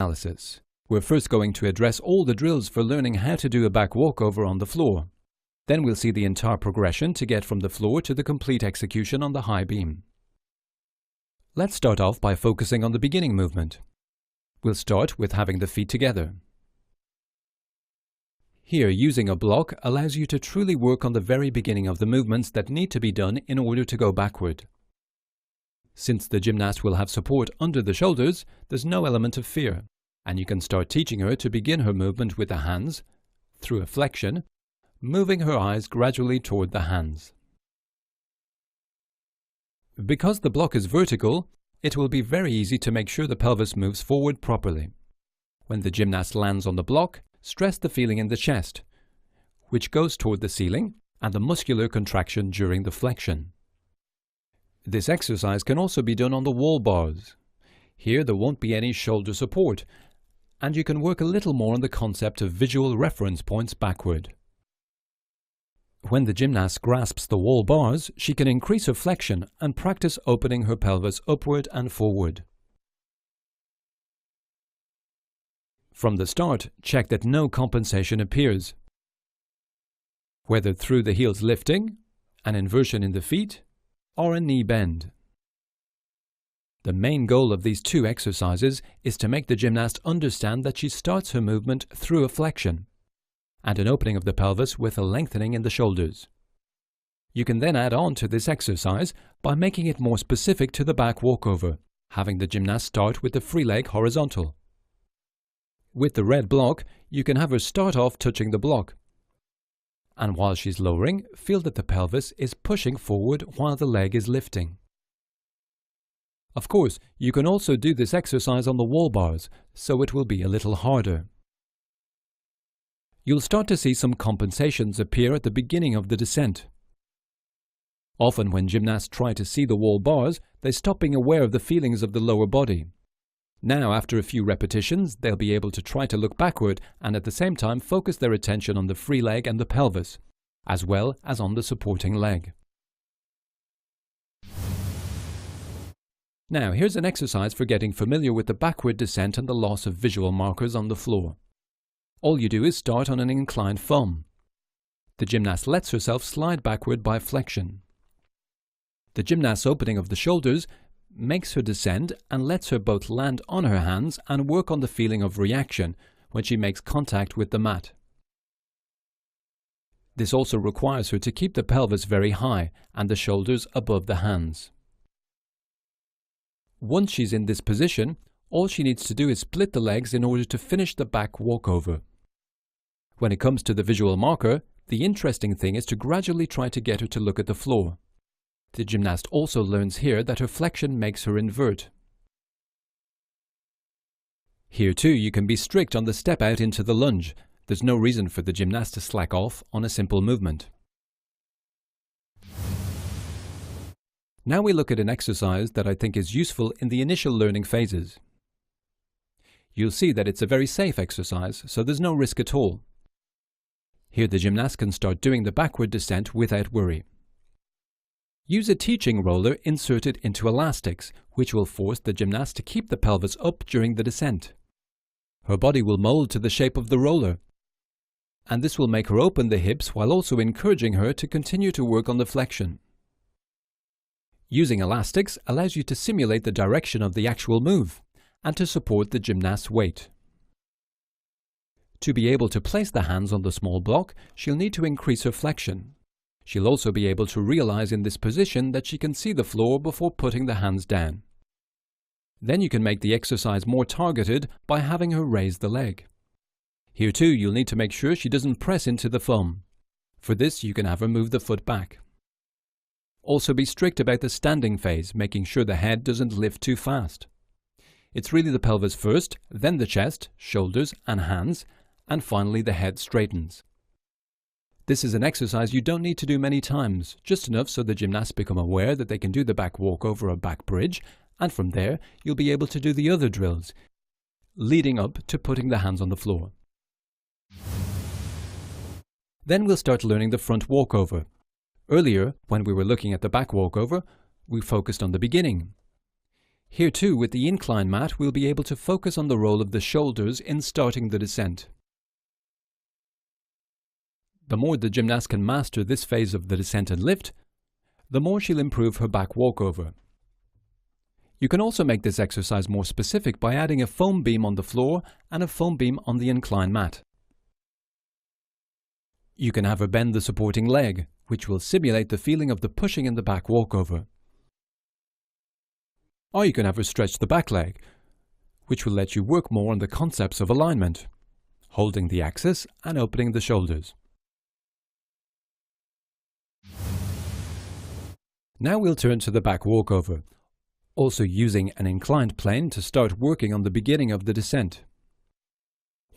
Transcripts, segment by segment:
analysis. We're first going to address all the drills for learning how to do a back walkover on the floor. Then we'll see the entire progression to get from the floor to the complete execution on the high beam. Let's start off by focusing on the beginning movement. We'll start with having the feet together. Here, using a block allows you to truly work on the very beginning of the movements that need to be done in order to go backward. Since the gymnast will have support under the shoulders, there's no element of fear, and you can start teaching her to begin her movement with the hands, through a flexion, moving her eyes gradually toward the hands. Because the block is vertical, it will be very easy to make sure the pelvis moves forward properly. When the gymnast lands on the block, stress the feeling in the chest, which goes toward the ceiling, and the muscular contraction during the flexion. This exercise can also be done on the wall bars. Here there won't be any shoulder support, and you can work a little more on the concept of visual reference points backward. When the gymnast grasps the wall bars, she can increase her flexion and practice opening her pelvis upward and forward. From the start, check that no compensation appears, whether through the heels lifting, an inversion in the feet, or a knee bend. The main goal of these two exercises is to make the gymnast understand that she starts her movement through a flexion and an opening of the pelvis with a lengthening in the shoulders. You can then add on to this exercise by making it more specific to the back walkover, having the gymnast start with the free leg horizontal. With the red block, you can have her start off touching the block. And while she's lowering, feel that the pelvis is pushing forward while the leg is lifting. Of course, you can also do this exercise on the wall bars, so it will be a little harder. You'll start to see some compensations appear at the beginning of the descent. Often when gymnasts try to see the wall bars, they stop being aware of the feelings of the lower body. Now, after a few repetitions, they'll be able to try to look backward and at the same time focus their attention on the free leg and the pelvis, as well as on the supporting leg. Now, here's an exercise for getting familiar with the backward descent and the loss of visual markers on the floor. All you do is start on an inclined thumb. The gymnast lets herself slide backward by flexion. The gymnast's opening of the shoulders makes her descend and lets her both land on her hands and work on the feeling of reaction when she makes contact with the mat. This also requires her to keep the pelvis very high and the shoulders above the hands. Once she's in this position, all she needs to do is split the legs in order to finish the back walkover. When it comes to the visual marker, the interesting thing is to gradually try to get her to look at the floor. The gymnast also learns here that her flexion makes her invert. Here too you can be strict on the step out into the lunge. There's no reason for the gymnast to slack off on a simple movement. Now we look at an exercise that I think is useful in the initial learning phases. You'll see that it's a very safe exercise, so there's no risk at all. Here the gymnast can start doing the backward descent without worry. Use a teaching roller inserted into elastics, which will force the gymnast to keep the pelvis up during the descent. Her body will mold to the shape of the roller, and this will make her open the hips while also encouraging her to continue to work on the flexion. Using elastics allows you to simulate the direction of the actual move and to support the gymnast's weight. To be able to place the hands on the small block, she'll need to increase her flexion. She'll also be able to realize in this position that she can see the floor before putting the hands down. Then you can make the exercise more targeted by having her raise the leg. Here too you'll need to make sure she doesn't press into the thumb. For this you can have her move the foot back. Also be strict about the standing phase, making sure the head doesn't lift too fast. It's really the pelvis first, then the chest, shoulders and hands, and finally the head straightens. This is an exercise you don't need to do many times, just enough so the gymnasts become aware that they can do the back walkover or back bridge, and from there you'll be able to do the other drills, leading up to putting the hands on the floor. Then we'll start learning the front walkover. Earlier, when we were looking at the back walkover, we focused on the beginning. Here too, with the incline mat, we'll be able to focus on the role of the shoulders in starting the descent. The more the gymnast can master this phase of the descent and lift, the more she'll improve her back walkover. You can also make this exercise more specific by adding a foam beam on the floor and a foam beam on the incline mat. You can have her bend the supporting leg, which will simulate the feeling of the pushing in the back walkover. Or you can have her stretch the back leg, which will let you work more on the concepts of alignment, holding the axis and opening the shoulders. Now we'll turn to the back walkover, also using an inclined plane to start working on the beginning of the descent.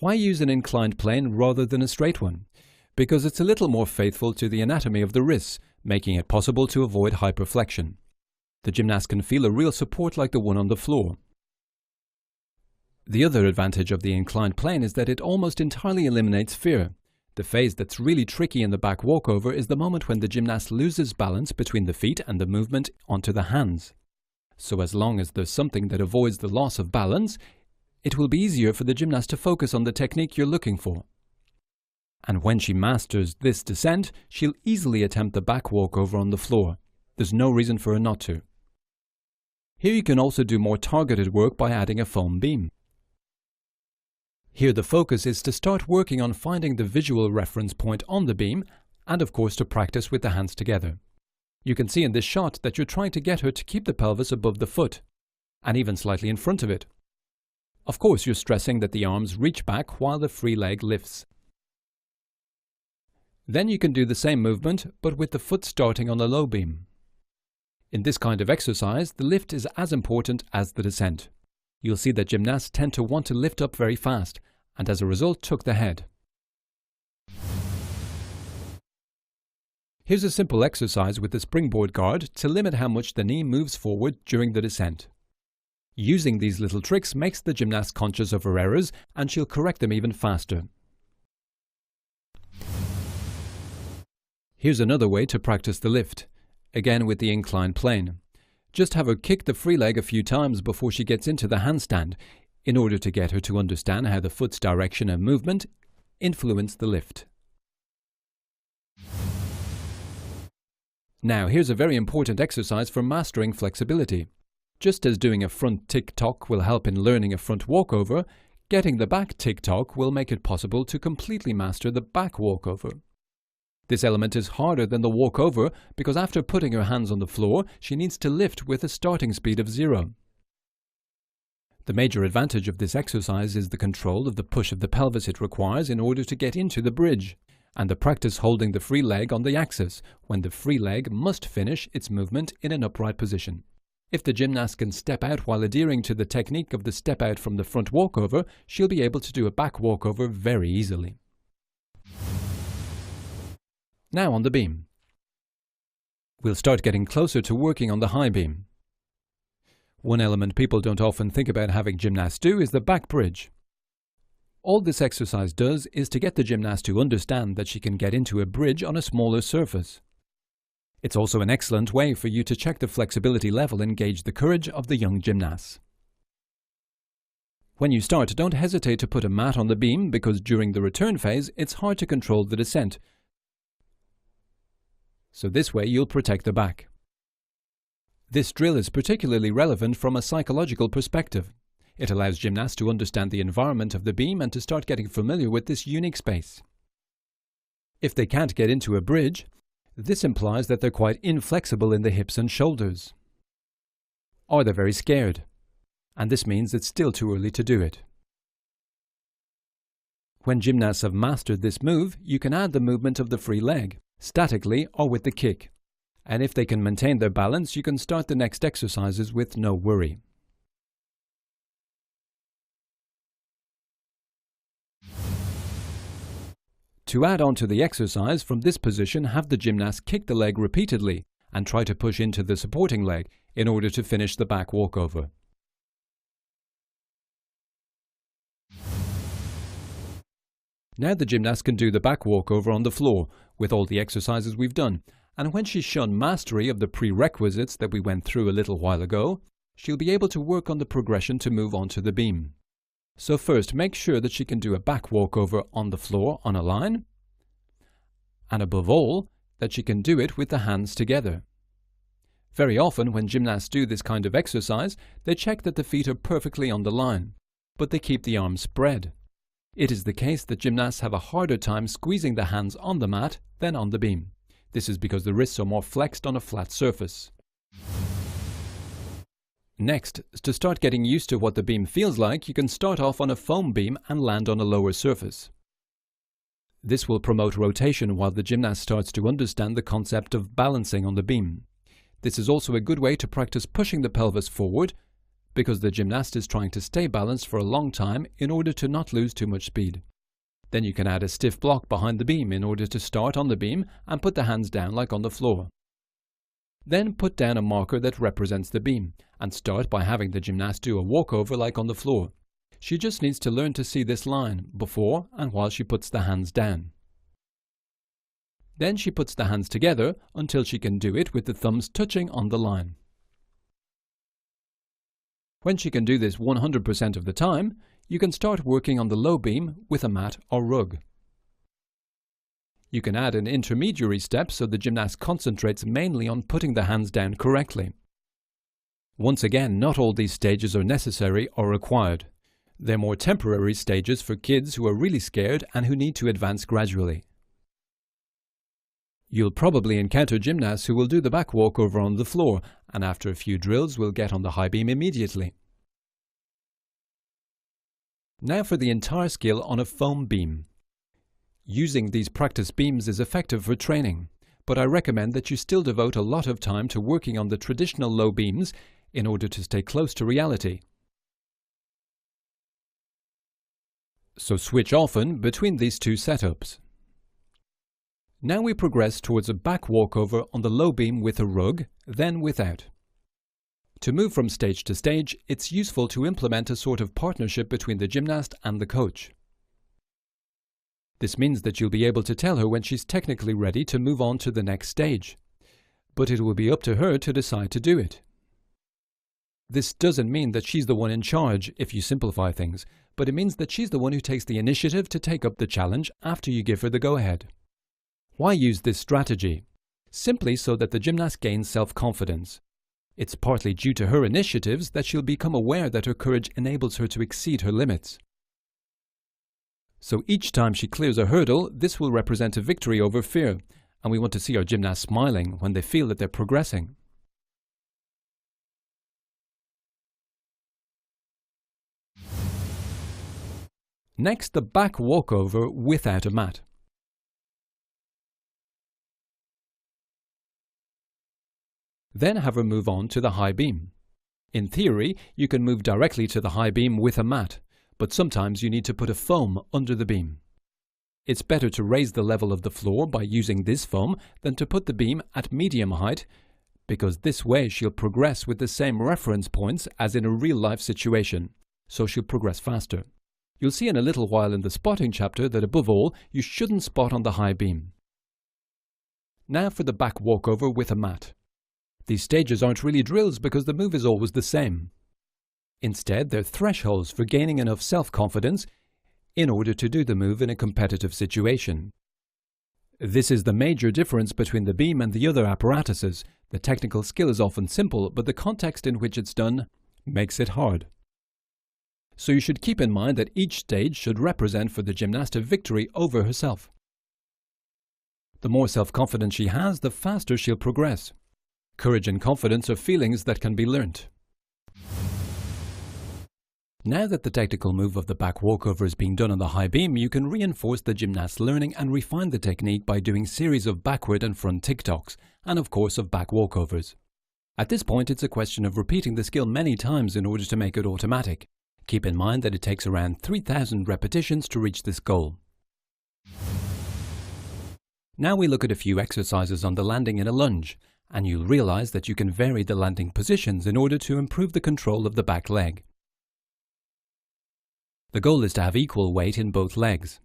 Why use an inclined plane rather than a straight one? Because it's a little more faithful to the anatomy of the wrists, making it possible to avoid hyperflexion. The gymnast can feel a real support like the one on the floor. The other advantage of the inclined plane is that it almost entirely eliminates fear. The phase that's really tricky in the back walkover is the moment when the gymnast loses balance between the feet and the movement onto the hands. So as long as there's something that avoids the loss of balance, it will be easier for the gymnast to focus on the technique you're looking for. And when she masters this descent, she'll easily attempt the back walkover on the floor. There's no reason for her not to. Here you can also do more targeted work by adding a foam beam. Here the focus is to start working on finding the visual reference point on the beam and of course to practice with the hands together. You can see in this shot that you're trying to get her to keep the pelvis above the foot and even slightly in front of it. Of course you're stressing that the arms reach back while the free leg lifts. Then you can do the same movement but with the foot starting on the low beam. In this kind of exercise, the lift is as important as the descent. You'll see that gymnasts tend to want to lift up very fast and as a result tuck the head. Here's a simple exercise with the springboard guard to limit how much the knee moves forward during the descent. Using these little tricks makes the gymnast conscious of her errors and she'll correct them even faster. Here's another way to practice the lift, again with the inclined plane. Just have her kick the free leg a few times before she gets into the handstand, in order to get her to understand how the foot's direction and movement influence the lift. Now here's a very important exercise for mastering flexibility. Just as doing a front tick-tock will help in learning a front walkover, getting the back tick-tock will make it possible to completely master the back walkover. This element is harder than the walkover because after putting her hands on the floor, she needs to lift with a starting speed of 0. The major advantage of this exercise is the control of the push of the pelvis it requires in order to get into the bridge, and the practice holding the free leg on the axis, when the free leg must finish its movement in an upright position. If the gymnast can step out while adhering to the technique of the step out from the front walkover, she'll be able to do a back walkover very easily. Now on the beam. We'll start getting closer to working on the high beam. One element people don't often think about having gymnasts do is the back bridge. All this exercise does is to get the gymnast to understand that she can get into a bridge on a smaller surface. It's also an excellent way for you to check the flexibility level and gauge the courage of the young gymnasts. When you start, don't hesitate to put a mat on the beam because during the return phase it's hard to control the descent. So this way you'll protect the back. This drill is particularly relevant from a psychological perspective. It allows gymnasts to understand the environment of the beam and to start getting familiar with this unique space. If they can't get into a bridge, this implies that they're quite inflexible in the hips and shoulders. Or they're very scared, and this means it's still too early to do it. When gymnasts have mastered this move, you can add the movement of the free leg, statically or with the kick. And if they can maintain their balance, you can start the next exercises with no worry. To add on to the exercise, from this position have the gymnast kick the leg repeatedly and try to push into the supporting leg in order to finish the back walkover. Now the gymnast can do the back walkover on the floor with all the exercises we've done, and when she's shown mastery of the prerequisites that we went through a little while ago, she'll be able to work on the progression to move on to the beam. So first, make sure that she can do a back walkover on the floor on a line, and above all, that she can do it with the hands together. Very often when gymnasts do this kind of exercise, they check that the feet are perfectly on the line, but they keep the arms spread. It is the case that gymnasts have a harder time squeezing the hands on the mat than on the beam. This is because the wrists are more flexed on a flat surface. Next, to start getting used to what the beam feels like, you can start off on a foam beam and land on a lower surface. This will promote rotation while the gymnast starts to understand the concept of balancing on the beam. This is also a good way to practice pushing the pelvis forward, because the gymnast is trying to stay balanced for a long time in order to not lose too much speed. Then you can add a stiff block behind the beam in order to start on the beam and put the hands down like on the floor. Then put down a marker that represents the beam and start by having the gymnast do a walkover like on the floor. She just needs to learn to see this line before and while she puts the hands down. Then she puts the hands together until she can do it with the thumbs touching on the line. When she can do this 100% of the time, you can start working on the low beam with a mat or rug. You can add an intermediary step so the gymnast concentrates mainly on putting the hands down correctly. Once again, not all these stages are necessary or required. They're more temporary stages for kids who are really scared and who need to advance gradually. You'll probably encounter gymnasts who will do the back walkover on the floor, and after a few drills will get on the high beam immediately. Now for the entire skill on a foam beam. Using these practice beams is effective for training, but I recommend that you still devote a lot of time to working on the traditional low beams in order to stay close to reality. So switch often between these two setups. Now we progress towards a back walkover on the low beam with a rug, then without. To move from stage to stage, it's useful to implement a sort of partnership between the gymnast and the coach. This means that you'll be able to tell her when she's technically ready to move on to the next stage, but it will be up to her to decide to do it. This doesn't mean that she's the one in charge if you simplify things, but it means that she's the one who takes the initiative to take up the challenge after you give her the go-ahead. Why use this strategy? Simply so that the gymnast gains self-confidence. It's partly due to her initiatives that she'll become aware that her courage enables her to exceed her limits. So each time she clears a hurdle, this will represent a victory over fear, and we want to see our gymnasts smiling when they feel that they're progressing. Next, the back walkover without a mat. Then have her move on to the high beam. In theory, you can move directly to the high beam with a mat, but sometimes you need to put a foam under the beam. It's better to raise the level of the floor by using this foam than to put the beam at medium height, because this way she'll progress with the same reference points as in a real-life situation, so she'll progress faster. You'll see in a little while in the spotting chapter that above all, you shouldn't spot on the high beam. Now for the back walkover with a mat. These stages aren't really drills because the move is always the same. Instead, they're thresholds for gaining enough self-confidence in order to do the move in a competitive situation. This is the major difference between the beam and the other apparatuses. The technical skill is often simple, but the context in which it's done makes it hard. So you should keep in mind that each stage should represent for the gymnast a victory over herself. The more self-confidence she has, the faster she'll progress. Courage and confidence are feelings that can be learnt. Now that the technical move of the back walkover is being done on the high beam, you can reinforce the gymnast's learning and refine the technique by doing series of backward and front tick-tocks, and of course of back walkovers. At this point, it's a question of repeating the skill many times in order to make it automatic. Keep in mind that it takes around 3,000 repetitions to reach this goal. Now we look at a few exercises on the landing in a lunge, and you'll realize that you can vary the landing positions in order to improve the control of the back leg. The goal is to have equal weight in both legs.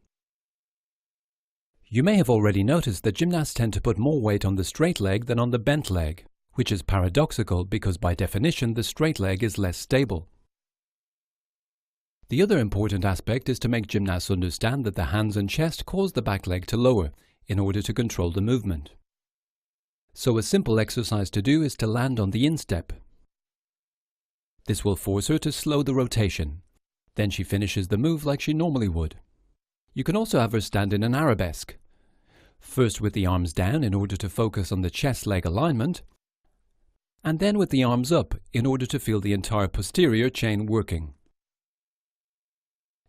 You may have already noticed that gymnasts tend to put more weight on the straight leg than on the bent leg. which is paradoxical because by definition the straight leg is less stable. The other important aspect is to make gymnasts understand that the hands and chest cause the back leg to lower in order to control the movement. So a simple exercise to do is to land on the instep. This will force her to slow the rotation. Then she finishes the move like she normally would. You can also have her stand in an arabesque. First with the arms down in order to focus on the chest leg alignment, and then with the arms up in order to feel the entire posterior chain working.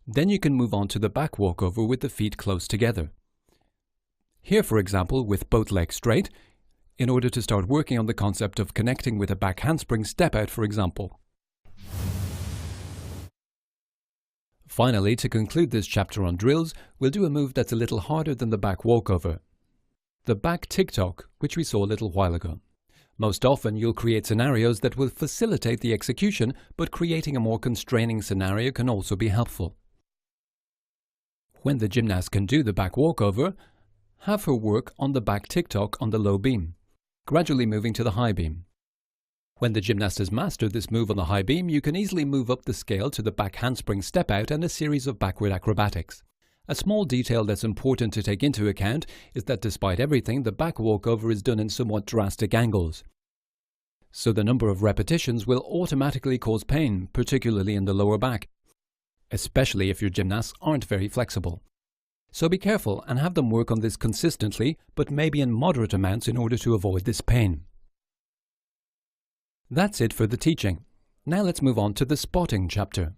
Then you can move on to the back walkover with the feet close together. Here, for example, with both legs straight, in order to start working on the concept of connecting with a back handspring step out, for example. Finally, to conclude this chapter on drills, we'll do a move that's a little harder than the back walkover. The back tick-tock, which we saw a little while ago. Most often you'll create scenarios that will facilitate the execution, but creating a more constraining scenario can also be helpful. When the gymnast can do the back walkover, have her work on the back tick-tock on the low beam, gradually moving to the high beam. When the gymnast has mastered this move on the high beam, you can easily move up the scale to the back handspring step out and a series of backward acrobatics. A small detail that's important to take into account is that despite everything, the back walkover is done in somewhat drastic angles. So the number of repetitions will automatically cause pain, particularly in the lower back, especially if your gymnasts aren't very flexible. So be careful and have them work on this consistently, but maybe in moderate amounts in order to avoid this pain. That's it for the teaching. Now let's move on to the spotting chapter.